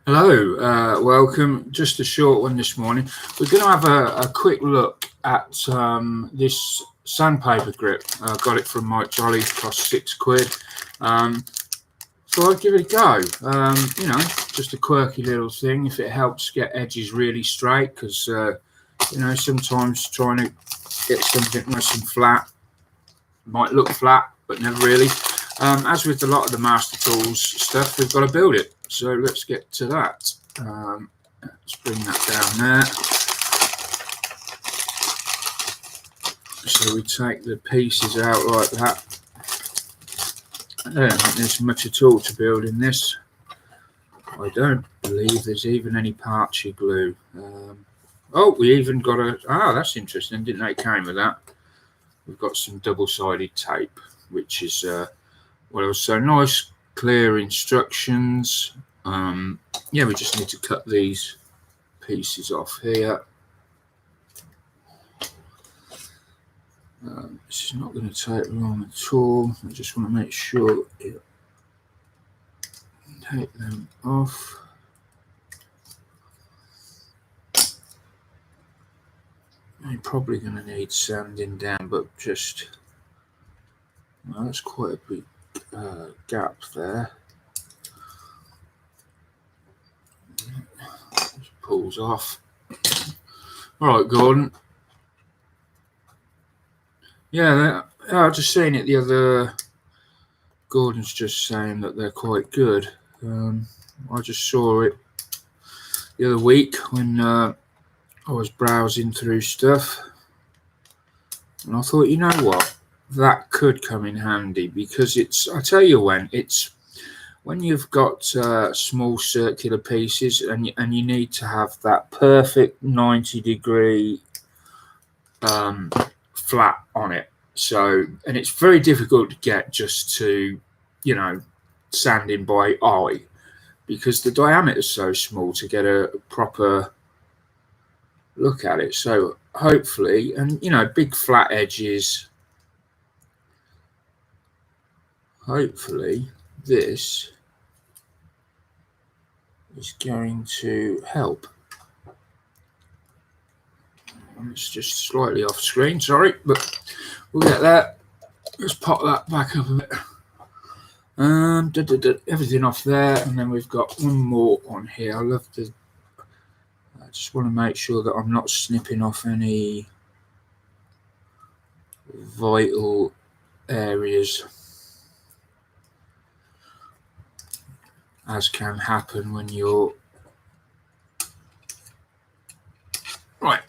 Hello, welcome. Just a short one this morning. We're going to have a quick look at this sandpaper grip. I got it from Mike Jolly, cost £6. So I'll give it a go. Just a quirky little thing. If it helps get edges really straight, because sometimes trying to get something nice and flat might look flat, but never really. As with a lot of the Master Tools stuff, we've got to build it. So let's get to that. Let's bring that down there. So we take the pieces out like that. I don't think there's much at all to build in this. I don't believe there's even any Parchy glue. We even got that's interesting. Didn't know it came with that. We've got some double-sided tape, which is so nice, clear instructions. We just need to cut these pieces off here. This is not going to take long at all. I just want to make sure take them off. I'm probably going to need sanding down, but that's quite a big gap there. Just pulls off. All right, Gordon. Yeah, I've just seen it the other. Gordon's just saying that they're quite good. I just saw it the other week when I was browsing through stuff, and I thought, you know what, that could come in handy, because I tell you when you've got small circular pieces and you need to have that perfect 90-degree flat on it. So, and it's very difficult to get just to, sanding by eye, because the diameter is so small to get a proper look at it. So hopefully, and big flat edges, hopefully this is going to help. It's just slightly off screen, sorry, but we'll get there. Let's pop that back up a bit. Everything off there, and then we've got one more on here. I just want to make sure that I'm not snipping off any vital areas, as can happen when you're right.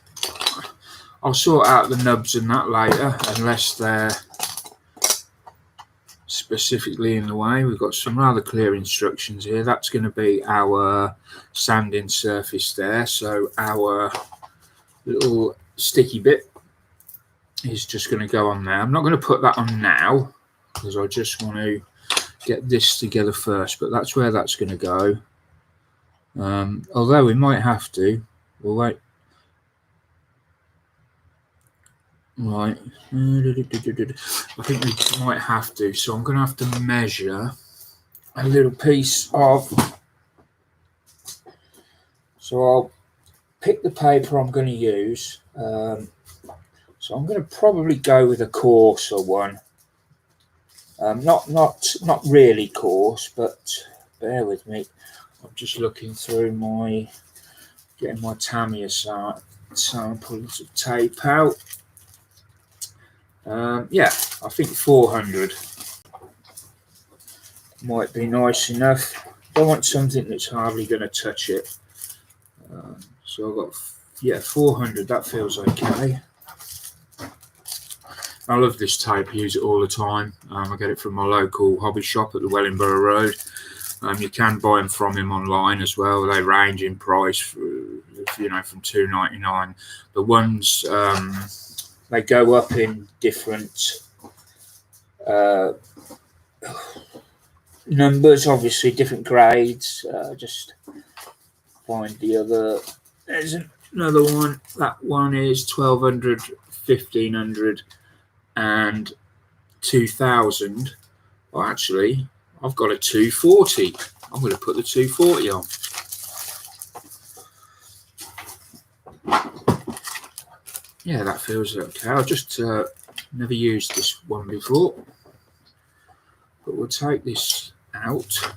I'll sort out the nubs and that later, unless they're specifically in the way. We've got some rather clear instructions here. That's going to be our sanding surface there. So our little sticky bit is just going to go on there. I'm not going to put that on now, because I just want to get this together first, but that's where that's going to go. Although we might have to. We'll wait. Right, I think we might have to, so I'm going to have to measure a little piece of, so I'll pick the paper I'm going to use. So I'm going to probably go with a coarser one, not really coarse, but bear with me. I'm just looking through getting my Tamiya samples of tape out. I think 400 might be nice enough. Don't want something that's hardly going to touch it. So I've got 400. That feels okay. I love this tape. I use it all the time. I get it from my local hobby shop at the Wellingborough Road. You can buy them from him online as well. They range in price, from $2.99. The ones they go up in different numbers, obviously different grades. Just find the other. There's another one. That one is 1200, 1500, and 2000. Well, actually, I've got a 240. I'm going to put the 240 on. Yeah, that feels okay. I just never used this one before, but we'll take this out.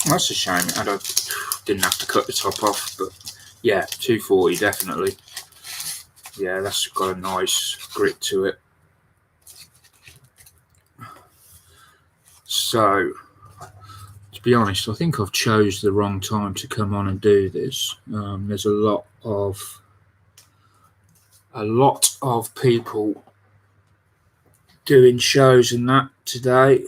That's a shame. Didn't have to cut the top off, but yeah, 240 definitely. Yeah, that's got a nice grit to it. So, to be honest, I think I've chose the wrong time to come on and do this. There's a lot of people doing shows and that today.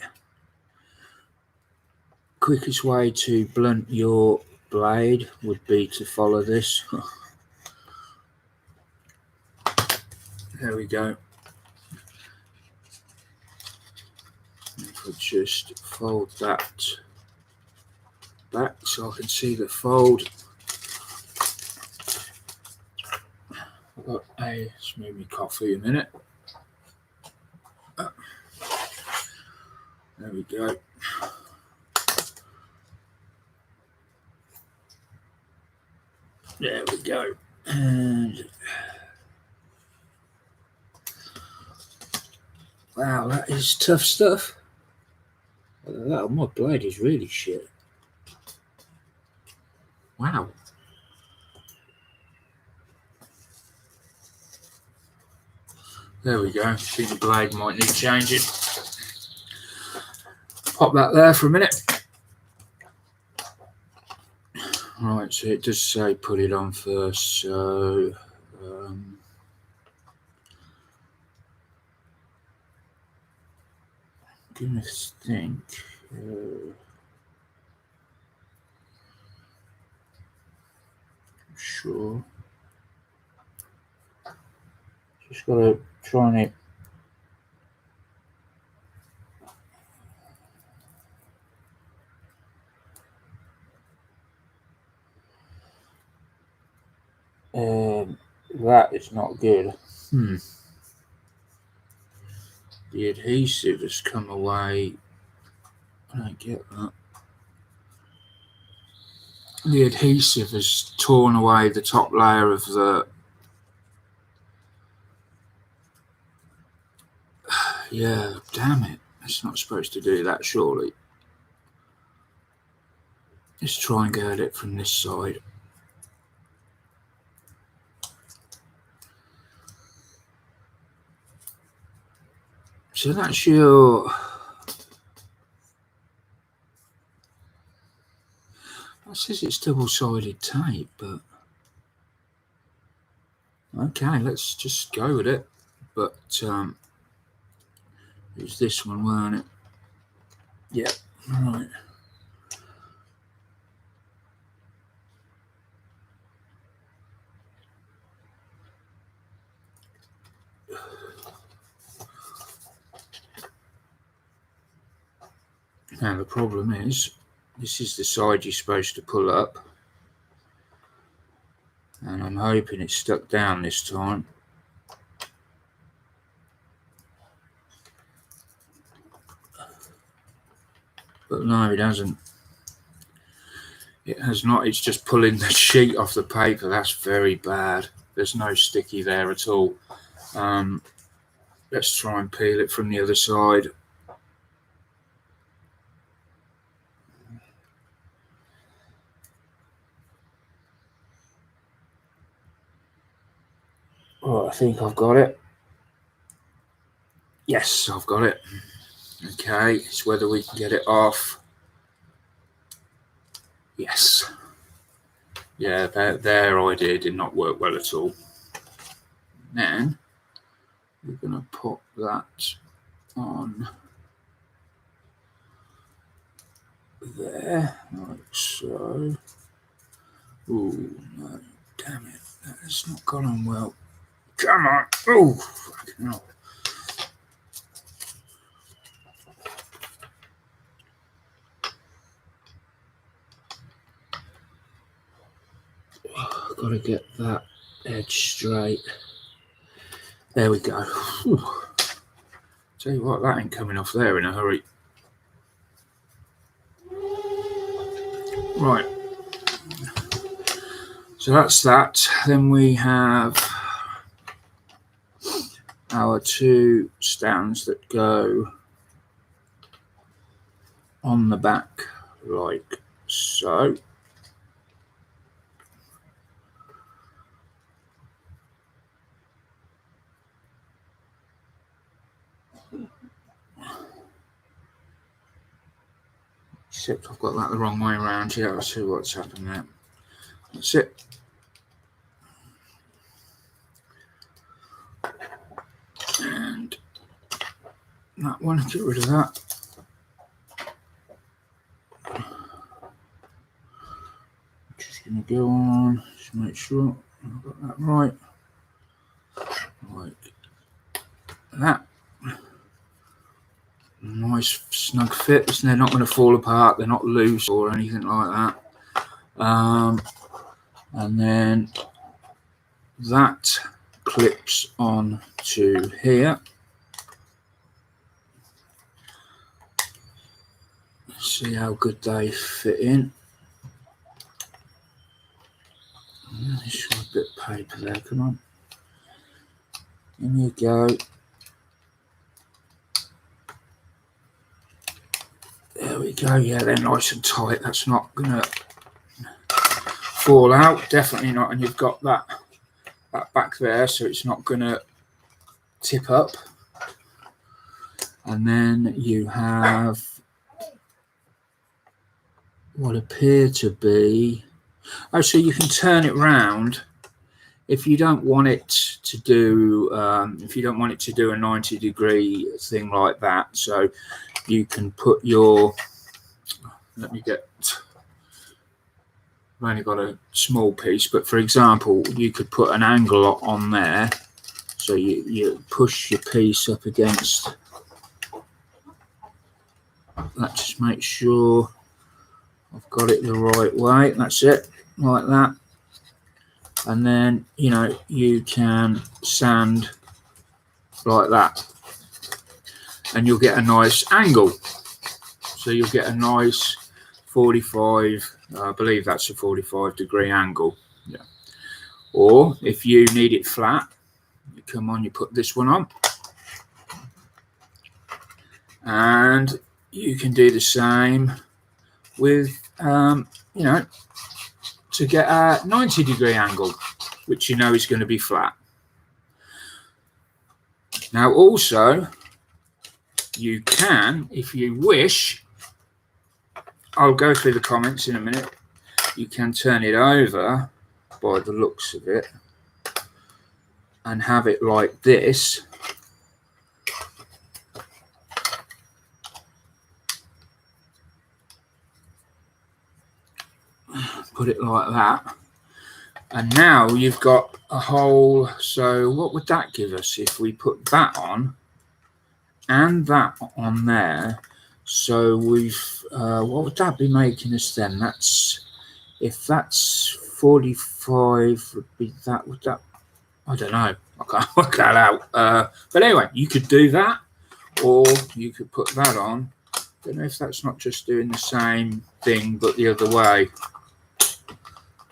Quickest way to blunt your blade would be to follow this. There we go. If I just fold that back so I can see the fold. I've got let's move my coffee a minute. There we go. There we go. And wow, that is tough stuff. That my blade is really shit. Wow. There we go. I think the blade might need changing. Pop that there for a minute. Right, so it does say put it on first, so I'm gonna think. Sure. Just gotta try it. That is not good. The adhesive has come away. I don't get that. The adhesive has torn away the top layer of the. Yeah, damn it. It's not supposed to do that, surely. Let's try and get it from this side. So that's your. It says it's double-sided tape, but okay, let's just go with it. But it was this one, weren't it? Yeah, right. Now the problem is, this is the side you're supposed to pull up, and I'm hoping it's stuck down this time. But no, it hasn't. It has not. It's just pulling the sheet off the paper. That's very bad. There's no sticky there at all. Let's try and peel it from the other side. Oh, I think I've got it. Yes, I've got it. Okay, it's whether we can get it off. Yes. Yeah, their idea did not work well at all. Then we're going to put that on there, like so. Ooh, no, damn it, that has not gone on well. Come on. Oh, fucking hell. I've got to get that edge straight. There we go. Whew. Tell you what, that ain't coming off there in a hurry. Right, so that's that. Then we have our two stands that go on the back like so. Except I've got that the wrong way around here. I'll see what's happened there. That's it. And that one, get rid of that. Just going to go on, just make sure I've got that right. Like that. Nice snug fit. They're not going to fall apart. They're not loose or anything like that. And then that clips on to here. See how good they fit in. Just a bit of paper there, come on. In you go. There we go. Yeah, they're nice and tight. That's not going to fall out. Definitely not. And you've got that back there, so it's not going to tip up. And then you have what appear to be, oh, so you can turn it round if you don't want it to do a 90-degree thing like that. So you can put your, I've only got a small piece, but for example, you could put an angle on there. So you push your piece up against that, just make sure I've got it the right way. That's it, like that. And then, you know, you can sand like that and you'll get a nice angle. So you'll get a nice 45, I believe that's a 45-degree angle. Yeah. Or if you need it flat, you come on, you put this one on. And you can do the same with, you know, to get a 90-degree angle, which you know is going to be flat. Now also, you can, if you wish, I'll go through the comments in a minute, you can turn it over by the looks of it and have it like this. Put it like that, and now you've got a hole. So what would that give us if we put that on and that on there? So we've what would that be making us then? That's, if that's 45, would be that, would that, I don't know, I can't work that out. But anyway, you could do that, or you could put that on. Don't know if that's not just doing the same thing but the other way.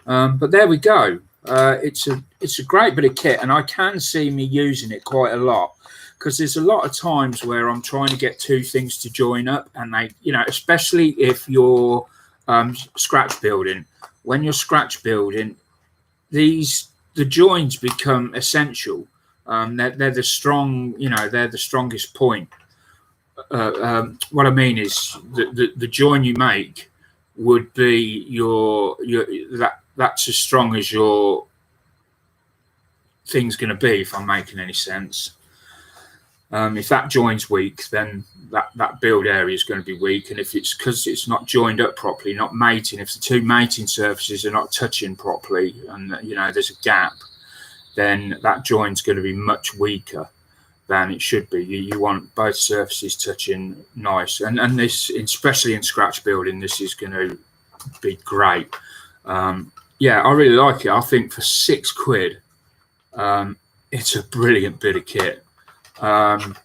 But there we go. It's a great bit of kit, and I can see me using it quite a lot, because there's a lot of times where I'm trying to get two things to join up, and they, you know, especially if you're scratch building. When you're scratch building, the joins become essential. They're the strong, you know, they're the strongest point. What I mean is the join you make would be that's as strong as your thing's going to be, if I'm making any sense. If that join's weak, then that build area is going to be weak, and if it's because it's not joined up properly, not mating, if the two mating surfaces are not touching properly, and you know there's a gap, then that joint's going to be much weaker than it should be. You want both surfaces touching nice, and this, especially in scratch building, this is going to be great. Yeah, I really like it. I think for £6, it's a brilliant bit of kit, and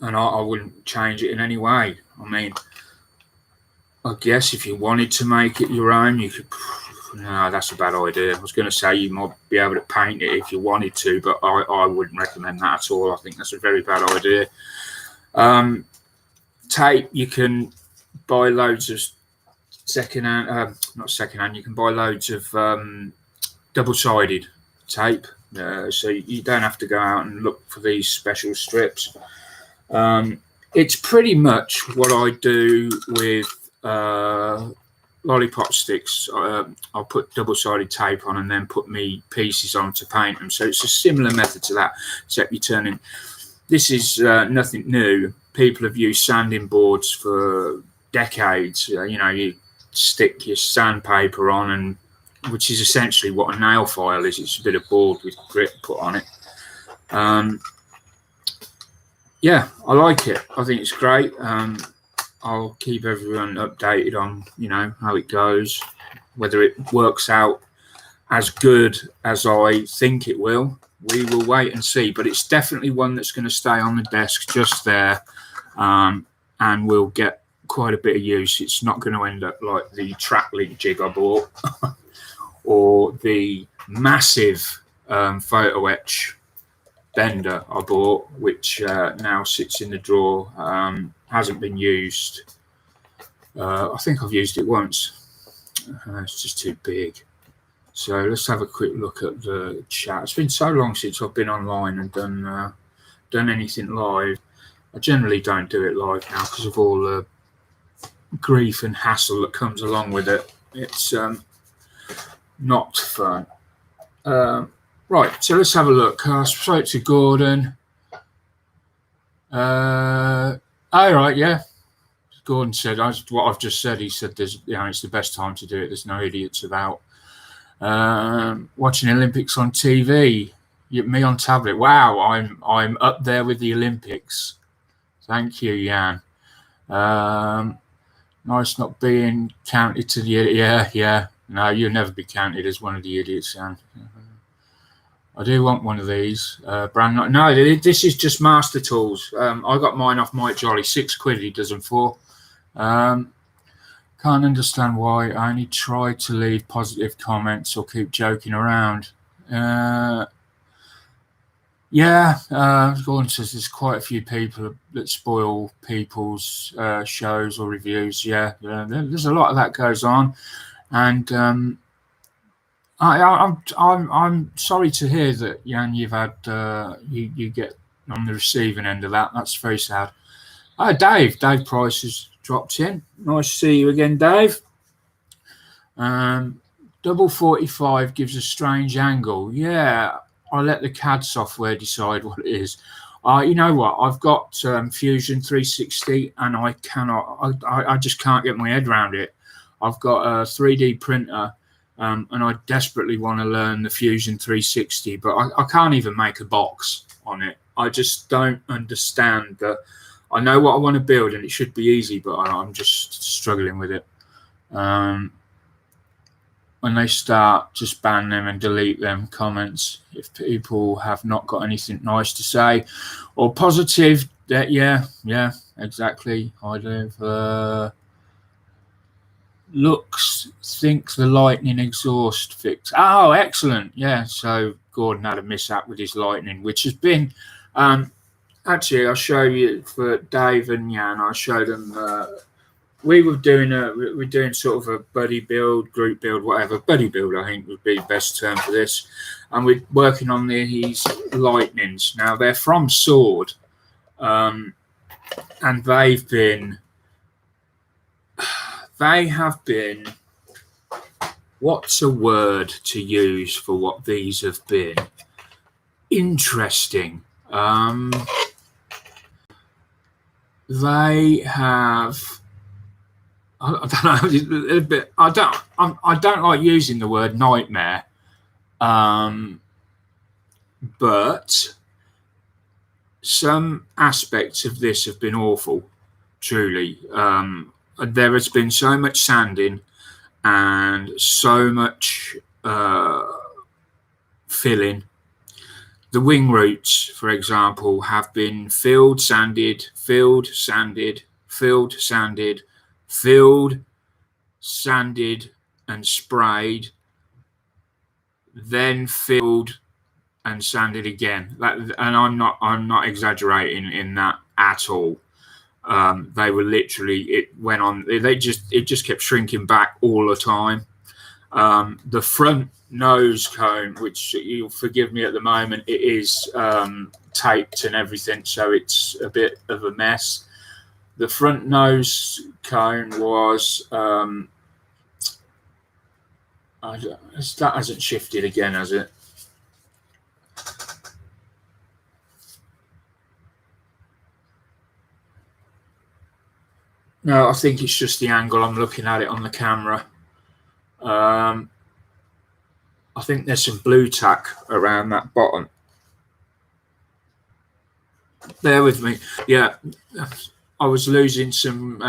I wouldn't change it in any way. I mean, I guess if you wanted to make it your own, you could. No, that's a bad idea. I was going to say you might be able to paint it if you wanted to, but I wouldn't recommend that at all. I think that's a very bad idea. Tape, you can buy loads of secondhand, not secondhand, you can buy loads of double-sided tape, so you don't have to go out and look for these special strips. It's pretty much what I do with lollipop sticks. I'll put double-sided tape on and then put me pieces on to paint them. So it's a similar method to that, except you're turning. This is nothing new. People have used sanding boards for decades. You stick your sandpaper on, and which is essentially what a nail file is. It's a bit of board with grit put on it. Yeah, I like it. I think it's great. I'll keep everyone updated on, how it goes, whether it works out as good as I think it will. We will wait and see, but it's definitely one that's going to stay on the desk just there, and will get quite a bit of use. It's not going to end up like the track link jig I bought or the massive photo etch bender I bought, which now sits in the drawer, hasn't been used. I think I've used it once. It's just too big. So let's have a quick look at the chat. It's been so long since I've been online and done anything live. I generally don't do it live now because of all the grief and hassle that comes along with it. It's not fun. Right, so let's have a look. I spoke to Gordon. All right, yeah. Gordon said what I've just said. He said there's, it's the best time to do it. There's no idiots about. Watching Olympics on TV. Me on tablet. Wow, I'm up there with the Olympics. Thank you, Jan. Nice not being counted to the yeah. No, you'll never be counted as one of the idiots, Jan. I do want one of these. Brand no, this is just Master Tools. I got mine off Mike Jolly. £6 he does them for. Can't understand why. I only try to leave positive comments or keep joking around. Gordon says there's quite a few people that spoil people's shows or reviews. There's a lot of that goes on, and I'm sorry to hear that, Jan, you've had you get on the receiving end of that. That's very sad. Dave Price has dropped in. Nice to see you again, Dave. Double 45 gives a strange angle. Yeah, I'll let the CAD software decide what it is. You know what? I've got Fusion 360, and I just can't get my head around it. I've got a 3D printer, and I desperately want to learn the Fusion 360, but I can't even make a box on it. I just don't understand that. I know what I want to build, and it should be easy, but I'm just struggling with it. When they start, just ban them and delete them comments. If people have not got anything nice to say or positive, yeah, exactly. I do. Looks think the lightning exhaust fix. Oh, excellent. Yeah, so Gordon had a mishap with his lightning, which has been actually, I'll show you for Dave and Jan. I showed them. We're doing sort of a buddy build, group build, whatever. Buddy build, I think, would be the best term for this. And we're working on these lightnings. Now they're from Sword, and they have been. What's a word to use for what these have been? Interesting. They have. I don't know. A bit. I don't like using the word nightmare. But some aspects of this have been awful. Truly, there has been so much sanding and so much filling. The wing roots, for example, have been filled, sanded, filled, sanded, filled, sanded, filled, sanded and sprayed, then filled and sanded again. And I'm not exaggerating in that at all. They were literally, it went on, it just kept shrinking back all the time. The front nose cone, which you'll forgive me at the moment, it is taped and everything, so it's a bit of a mess. The front nose cone was that hasn't shifted again, has it? No, I think it's just the angle I'm looking at it on the camera. I think there's some blue tack around that bottom. Bear with me. Yeah, I was losing some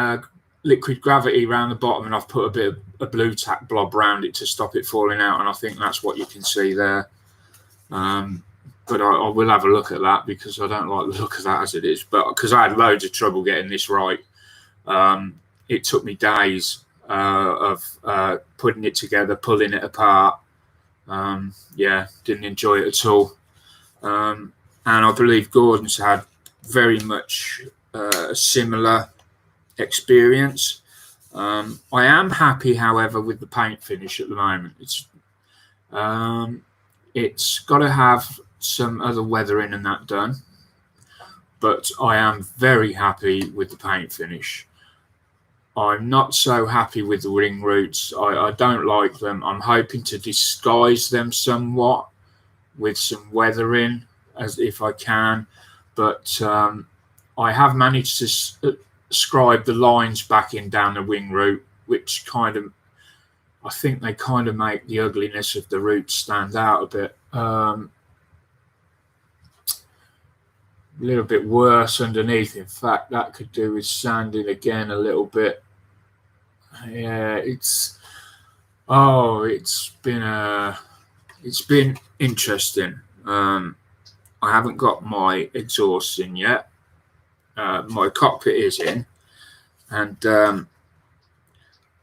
liquid gravity around the bottom, and I've put a bit of a blue tack blob around it to stop it falling out, and I think that's what you can see there. But I will have a look at that, because I don't like the look of that as it is. But because I had loads of trouble getting this right, it took me days of putting it together, pulling it apart. Yeah, didn't enjoy it at all. And I believe Gordon's had very much a similar experience. I am happy, however, with the paint finish at the moment. It's got to have some other weathering and that done, but I am very happy with the paint finish. I'm not so happy with the ring roots. I don't like them. I'm hoping to disguise them somewhat with some weathering, as if I can, but I have managed to scribe the lines back in down the wing root, which kind of, I think they kind of make the ugliness of the roots stand out a bit. A little bit worse underneath. In fact, that could do with sanding again a little bit. Yeah, it's been interesting. I haven't got my exhaust in yet. My cockpit is in, and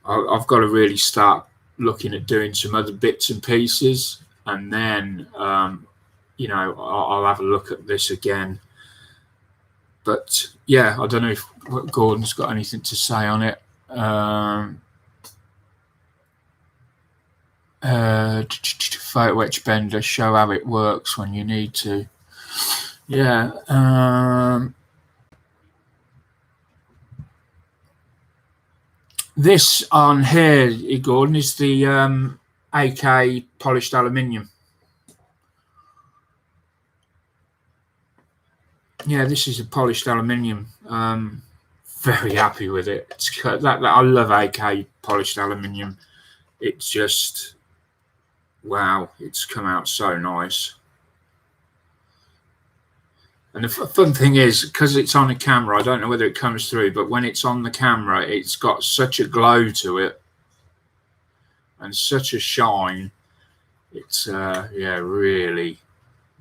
I've got to really start looking at doing some other bits and pieces, and then you know, I'll have a look at this again. But yeah, I don't know if Gordon's got anything to say on it. Photo etch bender, show how it works when you need to. Yeah. This on here, Gordon, is the AK polished aluminium. Yeah, this is a polished aluminium. Very happy with it. I love AK polished aluminium. It's just, wow, it's come out so nice. And the fun thing is, because it's on a camera, I don't know whether it comes through, but when it's on the camera, it's got such a glow to it and such a shine. It's yeah, really,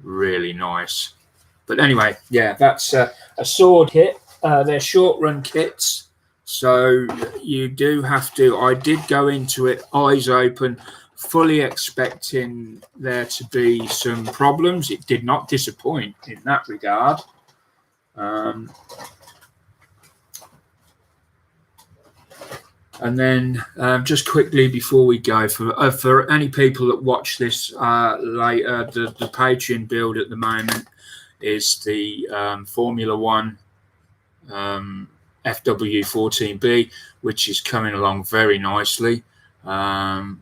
really nice. But anyway, yeah, that's a sword kit. They're short run kits, so you do have to. I did go into it eyes open, fully expecting there to be some problems. It did not disappoint in that regard. And then just quickly before we go, for any people that watch this later, the Patreon build at the moment is the Formula One FW14B, which is coming along very nicely. And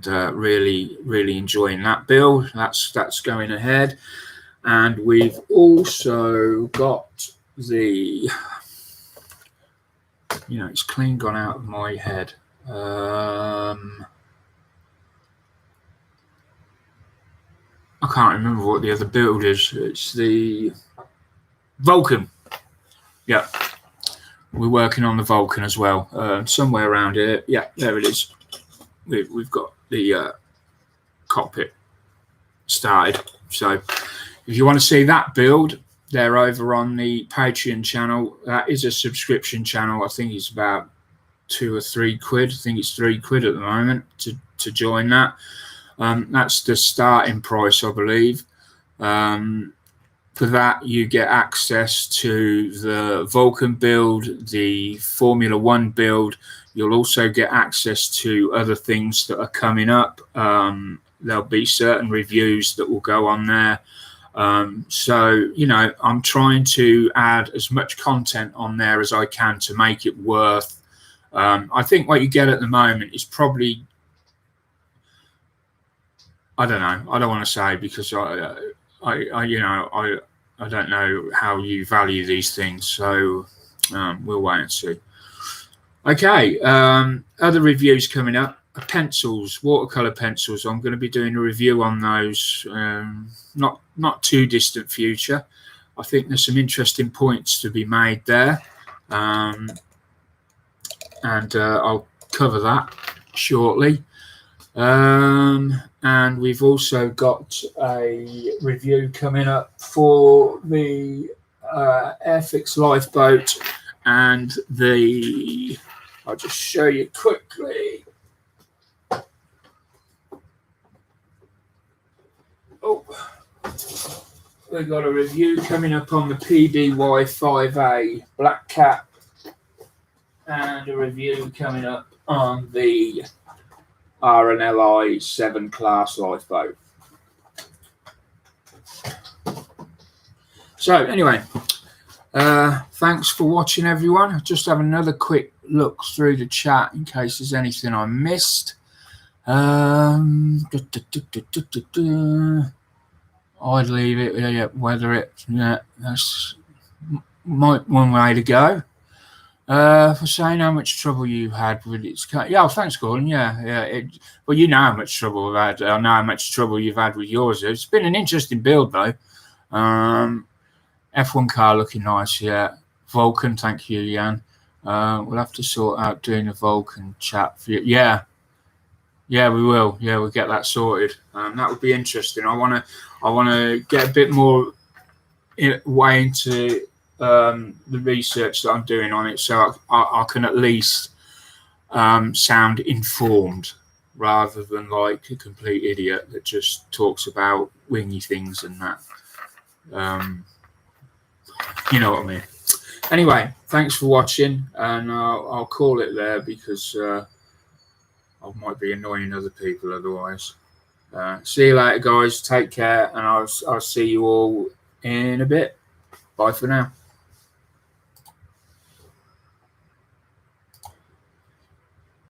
really enjoying that build. That's going ahead. And we've also got the, you know, it's clean gone out of my head. I can't remember what the other build is. It's the Vulcan. Yeah, we're working on the Vulcan as well. Somewhere around here. Yeah, there it is. We've got the cockpit started. So if you want to see that build, they're over on the Patreon channel. That is a subscription channel. I think it's about £2 or £3. I think it's £3 at the moment to join that. That's the starting price, I believe. For that, you get access to the Vulcan build, the Formula One build. You'll also get access to other things that are coming up. There'll be certain reviews that will go on there. So, you know, I'm trying to add as much content on there as I can to make it worth. I think what you get at the moment is probably, I don't know. I don't want to say, because I don't know how you value these things, so we'll wait and see. Okay, other reviews coming up. Pencils, watercolor pencils. I'm going to be doing a review on those. Not too distant future. I think there's some interesting points to be made there, and I'll cover that shortly. And we've also got a review coming up for the Airfix lifeboat, and I'll just show you quickly. Oh, we've got a review coming up on the PDY-5A Black Cat, and a review coming up on the RNLI 7 class lifeboat. So anyway, thanks for watching, everyone. I'll just have another quick look through the chat in case there's anything I missed. I'd leave it, weather it. Yeah, that's one way to go. For saying how much trouble you had with its cut. Yeah, thanks, Gordon. Yeah. Well, you know how much trouble I've had. I know how much trouble you've had with yours. It's been an interesting build, though. F1 car looking nice, yeah. Vulcan, thank you, Jan. We'll have to sort out doing a Vulcan chat for you. Yeah, we will. Yeah, we'll get that sorted. That would be interesting. I want to get a bit more way into the research that I'm doing on it, so I can at least sound informed rather than like a complete idiot that just talks about wingy things and that. You know what I mean. Anyway, thanks for watching, and I'll call it there, because I might be annoying other people otherwise. See you later, guys. Take care, and I'll see you all in a bit. Bye for now.